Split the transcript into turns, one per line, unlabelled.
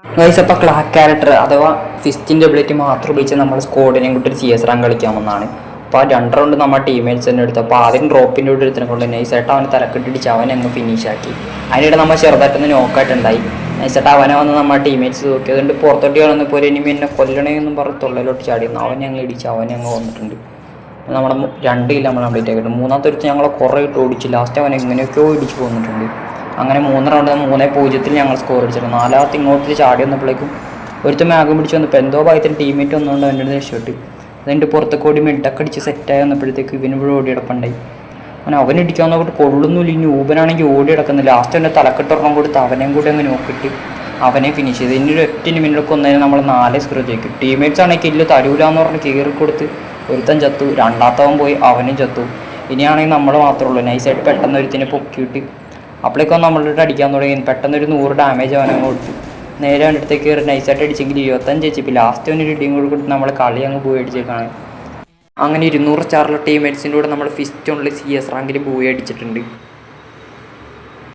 Guys അപ്പോൾ cloak character അഥവാ ഫിസ്റ്റിൻ്റെ ability മാത്രം ഉപയോഗിച്ച് നമ്മൾ സ്കോഡിനെയും കൂട്ടി ഒരു CS റാങ്ക് കളിക്കാമെന്നാണ്. അപ്പോൾ ആ 2 റൗണ്ട് നമ്മൾ ടീമേറ്റ്സ് തന്നെ എടുത്തു. അപ്പോൾ ആദ്യം ഡ്രോപ്പിൻ്റെ കൂടെ എടുത്തിനെ കൊണ്ട് നൈസായിട്ട് അവനെ തലക്കെട്ടിടിച്ച് അവനെ അങ്ങ് ഫിനിഷാക്കി. അതിനിടെ നമ്മൾ ചെറുതായിട്ടൊന്ന് നോക്കായിട്ടുണ്ടായി. നൈസായിട്ട് അവനെ വന്ന് നമ്മൾ ടീമേറ്റ്സ് നോക്കി. അതുകൊണ്ട് പുറത്തോട്ട് കാണുന്നപ്പോൾ ഒരു എനിമി എന്നെ കൊല്ലണേന്നും പറഞ്ഞ് തൊള്ളയിലോട്ട് ചാടിയിരുന്നു. അവനെ അങ്ങ് ഇടിച്ച് അവനെ അങ്ങ് വന്നിട്ടുണ്ട്. നമ്മുടെ 2 കില്ല് നമ്മൾ കംപ്ലീറ്റ് ആക്കിയിട്ടുണ്ട്. മൂന്നാമത്തെ ഒരുത്ത് ഞങ്ങളെ കുറേ ഇട്ട് ഓടിച്ച് ലാസ്റ്റ് അവൻ എങ്ങനെയൊക്കെയോ ഇടിച്ച് പോന്നിട്ടുണ്ട്. അങ്ങനെ 3 റൗണ്ട് 3-0 ഞങ്ങൾ സ്കോർ അടിച്ചിട്ടുണ്ട്. 4ാമത്തെ ഇങ്ങോട്ട് ചാടി വന്നപ്പോഴേക്കും ഒരുത്തം മാഗം പിടിച്ച് വന്നപ്പോൾ എന്തോ ഭാഗത്തിന് ടീമേറ്റ് വന്നുകൊണ്ട് അവൻ്റെ രക്ഷപ്പെട്ട് അതിൻ്റെ പുറത്തൊക്കെ ഓടി മിഡൊക്കെ അടിച്ച് സെറ്റായി വന്നപ്പോഴത്തേക്ക് ഇവനിവിടെ ഓടി കിടപ്പുണ്ടായി. അവൻ ഇടിക്കാൻ നോക്കിയിട്ട് കൊള്ളുന്നില്ല. ഇനി ഊബനാണെങ്കിൽ ഓടി കിടക്കുന്നില്ല. ലാസ്റ്റ് അവൻ്റെ തലക്കെട്ടൊരെണ്ണം കൊടുത്ത് അവനെയും കൂടി അങ്ങ് നോക്കിയിട്ട് അവനെ ഫിനിഷ് ചെയ്ത്. ഇനി ഒരു 8 മിനിറ്റ് കൊന്നതിന് നമ്മൾ 4 സ്കോർ ജയിക്കും. ടീമേറ്റ്സ് ആണെങ്കിൽ കില്ല് തരൂലെന്ന് പറഞ്ഞ് കയറി കൊടുത്ത് ഒരുത്തൻ ചത്തു. രണ്ടാമത്തവൻ പോയി അവനും ചത്തു. ഇനിയാണെങ്കിൽ നമ്മൾ മാത്രമേ ഉള്ളൂ. നൈസായിട്ട് പെട്ടെന്ന് ഒരുത്തിനെ പൊക്കിയിട്ട് അപ്പോഴേക്കും നമ്മളിട്ട് അടിക്കാൻ തുടങ്ങി. പെട്ടെന്ന് ഒരു 100 ഡാമേജ് അവനെ കൊടുത്തു. നേരെ അവൻ്റെ അടുത്തേക്ക് കയറി നൈസായിട്ട് അടിച്ചെങ്കിൽ 25 വെച്ചിപ്പോൾ ലാസ്റ്റ് അവനൊരു ഇടിയും കൂടി കൊടുത്ത് നമ്മൾ കളി അങ്ങ് പോയി അടിച്ചേക്കാണ്. അങ്ങനെ 200 സ്റ്റാറിലെ ടീമേറ്റ്സിൻ്റെ കൂടെ നമ്മൾ ഫിസ്റ്റ് ഓൺലി CS റാങ്കിൽ പോയി അടിച്ചിട്ടുണ്ട്.